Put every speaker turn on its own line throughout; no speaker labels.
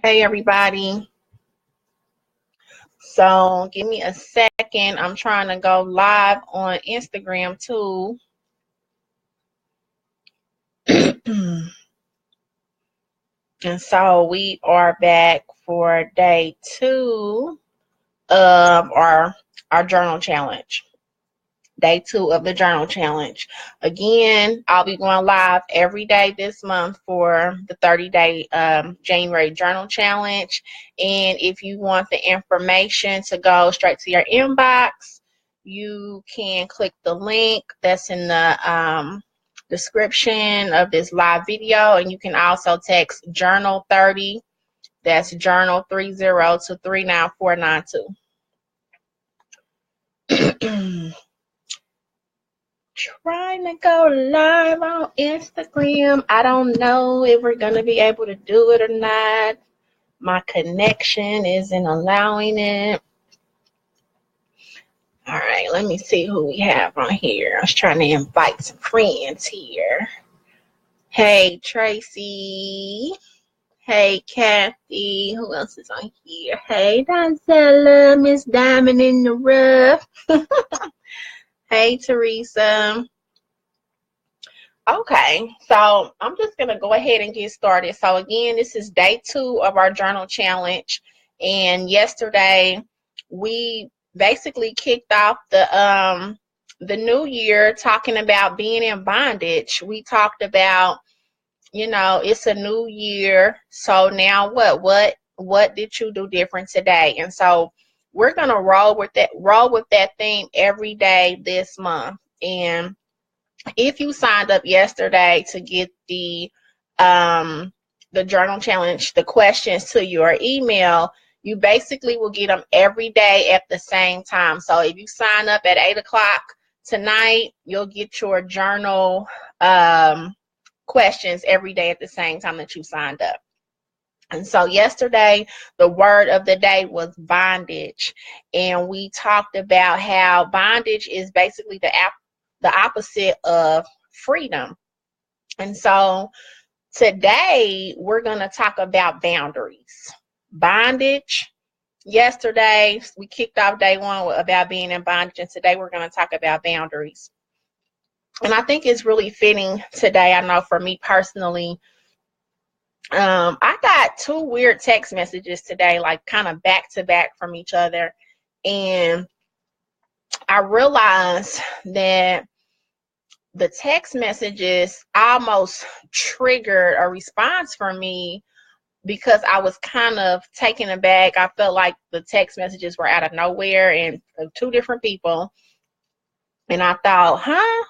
Hey everybody. So give me a second. I'm trying to go live on Instagram too. And so we are back for day 2 of our journal challenge. Day 2 of the journal challenge. Again, I'll be going live every day this month for the 30-day January journal challenge. And if you want the information to go straight to your inbox, you can click the link that's in the description of this live video, and you can also text journal 30, that's journal 30 to 39492. Trying to go live on Instagram. I don't know if we're going to be able to do it or not. My connection isn't allowing it. All right, let me see who we have on here. I was trying to invite some friends here. Hey, Tracy. Hey, Kathy. Who else is on here? Hey, Donzella. Miss Diamond in the rough. Hey, Teresa. Okay, so I'm just going to go ahead and get started. So again, this is day 2 of our journal challenge. And yesterday, we basically kicked off the new year talking about being in bondage. We talked about, it's a new year. So now what did you do different today? And so we're going to roll with that theme every day this month. And if you signed up yesterday to get the journal challenge, the questions to your email, you basically will get them every day at the same time. So if you sign up at 8 o'clock tonight, you'll get your journal questions every day at the same time that you signed up. And so yesterday, the word of the day was bondage. And we talked about how bondage is basically the opposite of freedom. And so today we're going to talk about boundaries. Bondage. Yesterday we kicked off day 1 about being in bondage, and today we're going to talk about boundaries. And I think it's really fitting today. I know for me personally, I got 2 weird text messages today, like kind of back to back from each other, and I realized that the text messages almost triggered a response from me because I was kind of taken aback. I felt like the text messages were out of nowhere and 2 different people. And I thought,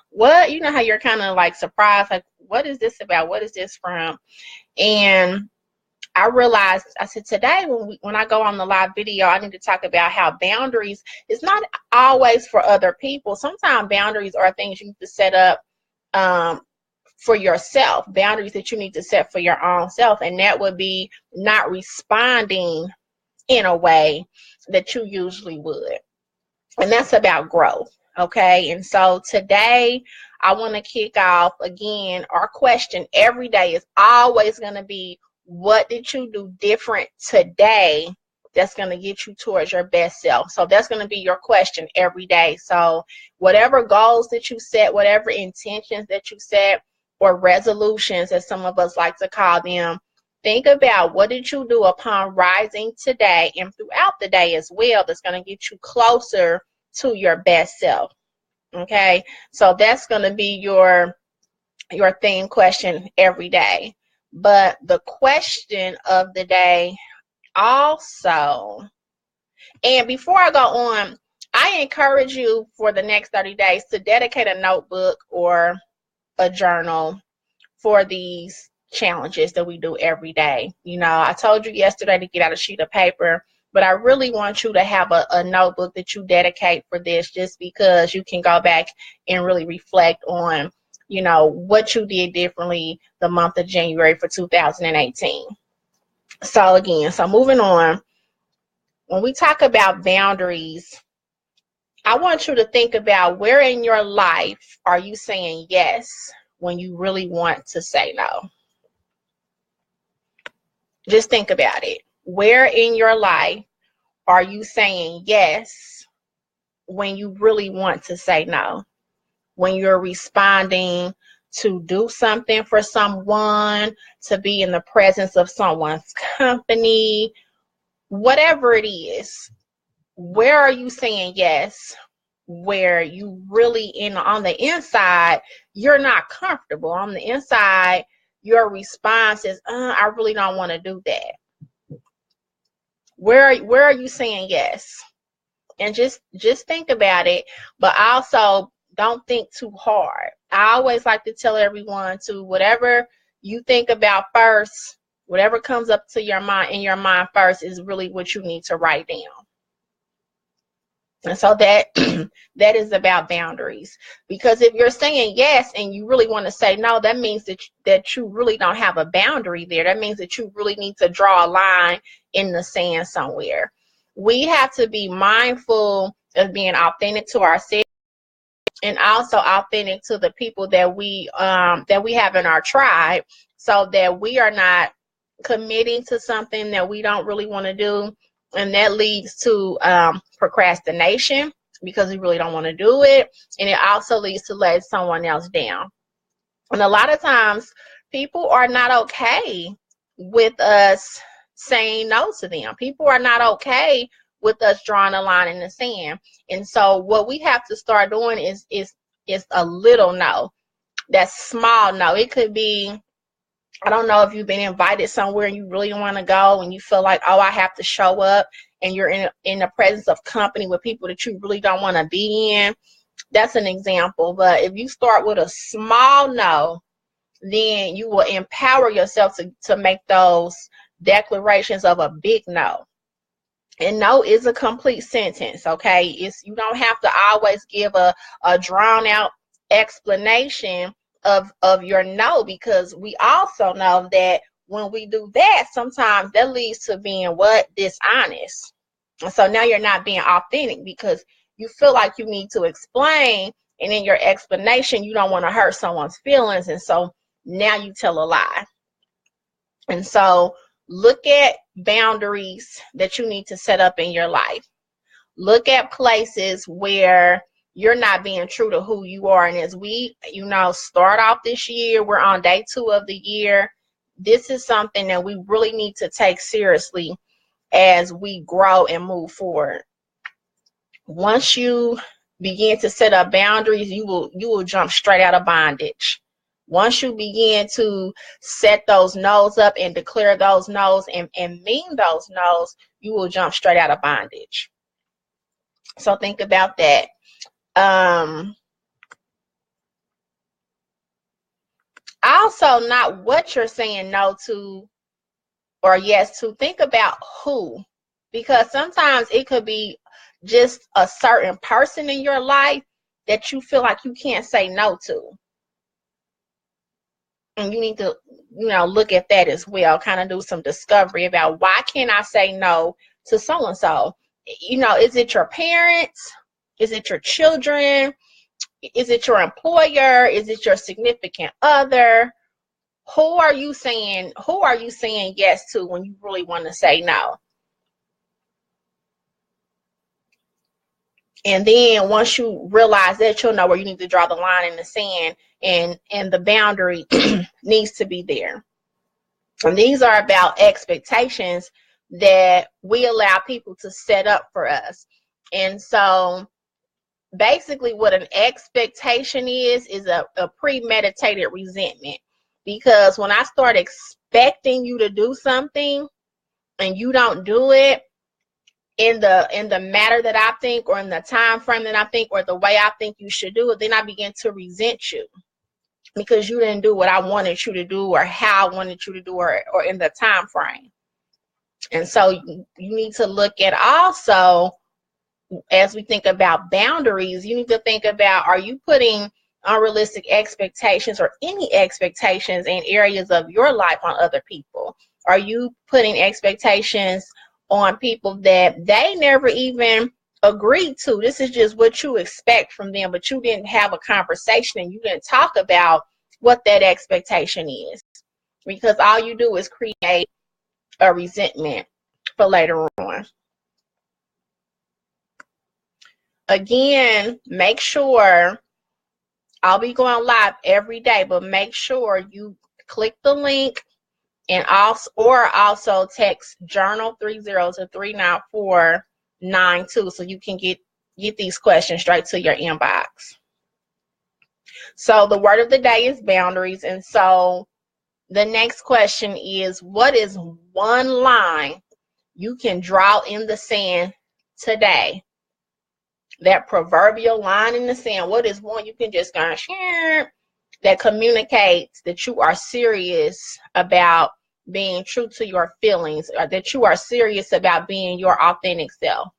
what? You know how you're kind of like surprised, like, what is this about? What is this from? And I realized, I said, today when I go on the live video, I need to talk about how boundaries is not always for other people. Sometimes boundaries are things you need to set up for yourself, boundaries that you need to set for your own self. And that would be not responding in a way that you usually would. And that's about growth. Okay. And so today I want to kick off again, our question every day is always going to be, what did you do different today that's going to get you towards your best self? So that's going to be your question every day. So whatever goals that you set, whatever intentions that you set, or resolutions, as some of us like to call them, think about what did you do upon rising today and throughout the day as well that's going to get you closer to your best self. Okay, so that's going to be your theme question every day. But the question of the day also, and before I go on, I encourage you for the next 30 days to dedicate a notebook or a journal for these challenges that we do every day. I told you yesterday to get out a sheet of paper, but I really want you to have a notebook that you dedicate for this, just because you can go back and really reflect on what you did differently the month of January for 2018. So moving on, when we talk about boundaries, I want you to think about where in your life are you saying yes when you really want to say no. Just think about it. Where in your life are you saying yes when you really want to say no? When you're responding to do something for someone, to be in the presence of someone's company, whatever it is, where are you saying yes where you really on the inside you're not comfortable? On the inside your response is I really don't want to do that. Where are you saying yes? And just think about it, but also don't think too hard. I always like to tell everyone to, whatever you think about first, whatever comes up to your mind, in your mind first, is really what you need to write down. And so that that is about boundaries. Because if you're saying yes and you really want to say no, that means that you really don't have a boundary there. That means that you really need to draw a line in the sand somewhere. We have to be mindful of being authentic to ourselves and also authentic to the people that we have in our tribe, so that we are not committing to something that we don't really want to do. And that leads to procrastination, because we really don't want to do it. And it also leads to letting someone else down. And a lot of times people are not okay with us saying no to them. People are not okay with us drawing a line in the sand. And so what we have to start doing is a little no. That's small no. It could be, I don't know if you've been invited somewhere and you really want to go and you feel like, oh, I have to show up, and you're in the presence of company with people that you really don't want to be in. That's an example. But if you start with a small no, then you will empower yourself to make those declarations of a big no. And no is a complete sentence, okay? You don't have to always give a drawn out explanation of your no, because we also know that when we do that, sometimes that leads to being dishonest. And so now you're not being authentic, because you feel like you need to explain, and in your explanation you don't want to hurt someone's feelings, and so now you tell a lie. And so look at boundaries that you need to set up in your life. Look at places where you're not being true to who you are. And as we, start off this year, we're on day 2 of the year. This is something that we really need to take seriously as we grow and move forward. Once you begin to set up boundaries, you will jump straight out of bondage. Once you begin to set those no's up and declare those no's and mean those no's, you will jump straight out of bondage. So think about that. Also, not what you're saying no to or yes to. Think about who, because sometimes it could be just a certain person in your life that you feel like you can't say no to. And you need to, look at that as well, kind of do some discovery about, why can't I say no to so-and-so? Is it your parents? Is it your children? Is it your employer? Is it your significant other? Who are you saying yes to when you really want to say no? And then once you realize that, you'll know where you need to draw the line in the sand, and the boundary needs to be there. And these are about expectations that we allow people to set up for us. And so basically what an expectation is a premeditated resentment. Because when I start expecting you to do something and you don't do it in the matter that I think, or in the time frame that I think, or the way I think you should do it, then I begin to resent you, because you didn't do what I wanted you to do, or how I wanted you to do, or in the time frame. And so you need to look at, also, as we think about boundaries, you need to think about, are you putting unrealistic expectations or any expectations in areas of your life on other people? Are you putting expectations on people that they never even agreed to? This is just what you expect from them, but you didn't have a conversation and you didn't talk about what that expectation is, because all you do is create or resentment for later on. Again, make sure, I'll be going live every day, but make sure you click the link and also text journal 30 to 39492 so you can get these questions straight to your inbox. So the word of the day is boundaries. And so the next question is, what is one line you can draw in the sand today? That proverbial line in the sand, what is one you can just kind of share that communicates that you are serious about being true to your feelings, or that you are serious about being your authentic self?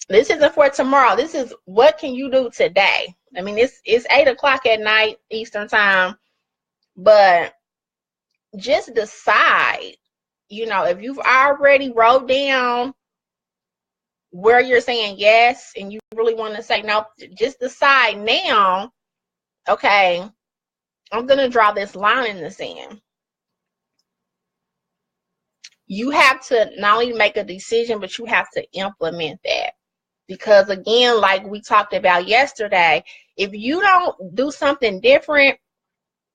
This isn't for tomorrow. This is what can you do today? I mean, it's 8 o'clock at night Eastern time, but just decide, you know, if you've already wrote down where you're saying yes and you really want to say no, just decide now, okay, I'm going to draw this line in the sand. You have to not only make a decision, but you have to implement that. Because again, like we talked about yesterday, if you don't do something different,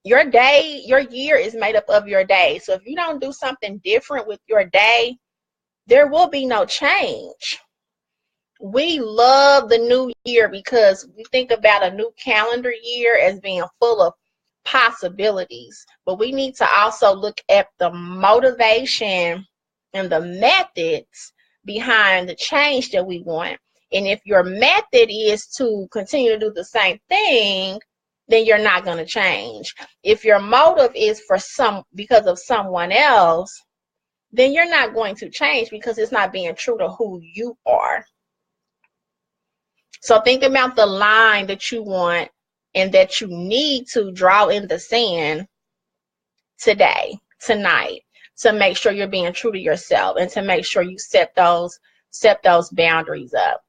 your day, your year is made up of your day. So if you don't do something different with your day, there will be no change. We love the new year because we think about a new calendar year as being full of possibilities. But we need to also look at the motivation and the methods behind the change that we want. And if your method is to continue to do the same thing, then you're not going to change. If your motive is because of someone else, then you're not going to change because it's not being true to who you are. So think about the line that you want and that you need to draw in the sand today, tonight, to make sure you're being true to yourself and to make sure you set those boundaries up.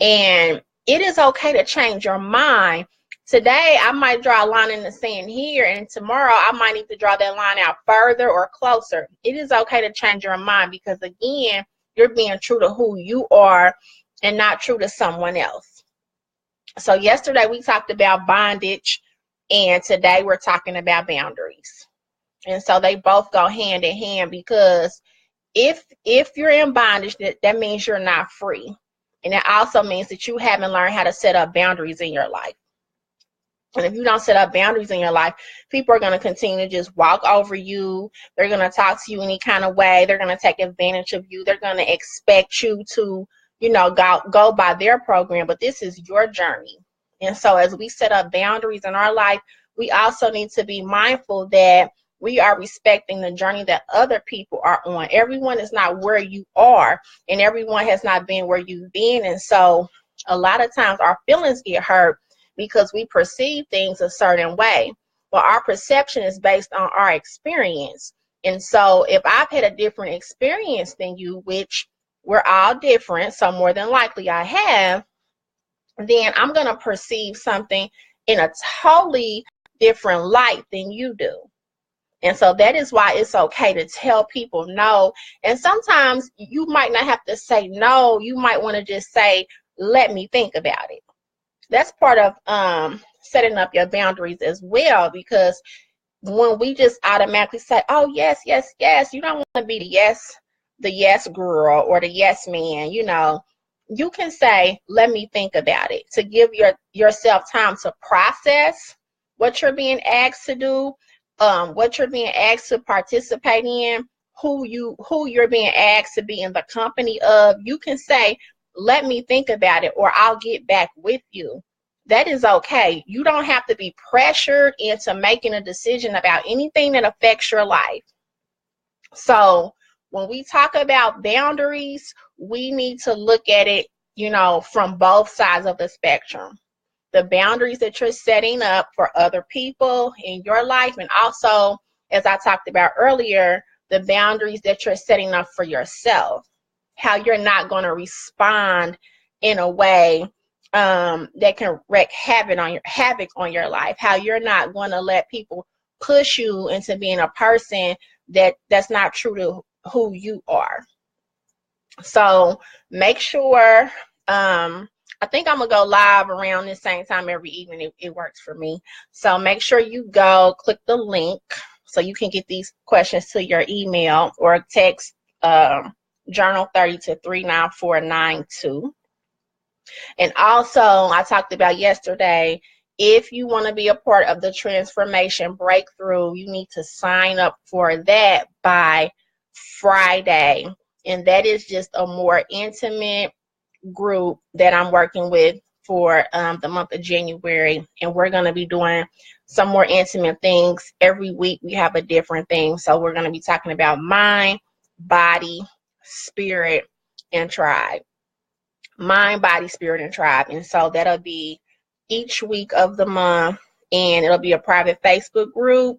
And it is okay to change your mind. Today, I might draw a line in the sand here, and tomorrow I might need to draw that line out further or closer. It is okay to change your mind because, again, you're being true to who you are and not true to someone else. So yesterday we talked about bondage, and today we're talking about boundaries. And so they both go hand in hand, because if you're in bondage, that means you're not free. And it also means that you haven't learned how to set up boundaries in your life. And if you don't set up boundaries in your life, people are going to continue to just walk over you. They're going to talk to you any kind of way. They're going to take advantage of you. They're going to expect you to, you know, go by their program. But this is your journey. And so as we set up boundaries in our life, we also need to be mindful that we are respecting the journey that other people are on. Everyone is not where you are, and everyone has not been where you've been. And so a lot of times our feelings get hurt because we perceive things a certain way. But our perception is based on our experience. And so if I've had a different experience than you, which we're all different, so more than likely I have, then I'm going to perceive something in a totally different light than you do. And so that is why it's okay to tell people no. And sometimes you might not have to say no. You might want to just say, let me think about it. That's part of setting up your boundaries as well, because when we just automatically say, oh, yes, yes, yes, you don't want to be the yes girl or the yes man, you know. You can say, let me think about it, to give yourself time to process what you're being asked to do, what you're being asked to participate in, who you're being asked to be in the company of. You can say, let me think about it, or I'll get back with you. That is okay. You don't have to be pressured into making a decision about anything that affects your life. So when we talk about boundaries, we need to look at it, you know, from both sides of the spectrum. The boundaries that you're setting up for other people in your life, and also, as I talked about earlier, the boundaries that you're setting up for yourself. How you're not going to respond in a way that can wreak havoc on your life. How you're not going to let people push you into being a person that's not true to who you are. So make sure, I think I'm gonna go live around the same time every evening. It works for me. So make sure you go click the link so you can get these questions to your email, or text Journal 30 to 39492. And also, I talked about yesterday, if you want to be a part of the Transformation Breakthrough, you need to sign up for that by Friday. And that is just a more intimate group that I'm working with for the month of January. And we're going to be doing some more intimate things. Every week we have a different thing. So we're going to be talking about mind, body, spirit, and tribe. Mind, body, spirit, and tribe. And so that'll be each week of the month, and it'll be a private Facebook group.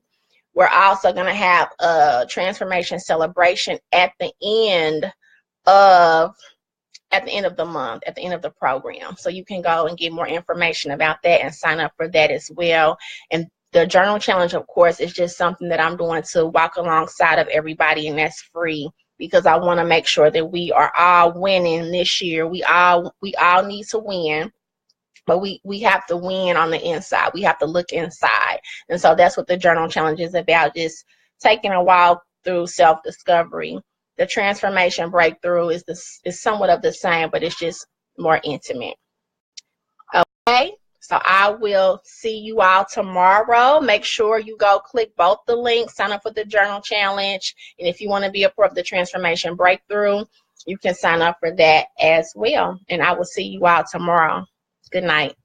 We're also going to have a transformation celebration at the end of the month, at the end of the program. So you can go and get more information about that and sign up for that as well. And the journal challenge, of course, is just something that I'm doing to walk alongside of everybody, and that's free, because I want to make sure that we are all winning this year. We all need to win, but we have to win on the inside. We have to look inside. And so that's what the journal challenge is about, just taking a while through self-discovery. The transformation breakthrough is somewhat of the same, but it's just more intimate. Okay, so I will see you all tomorrow. Make sure you go click both the links, sign up for the journal challenge, and if you want to be a part of the transformation breakthrough, you can sign up for that as well. And I will see you all tomorrow. Good night.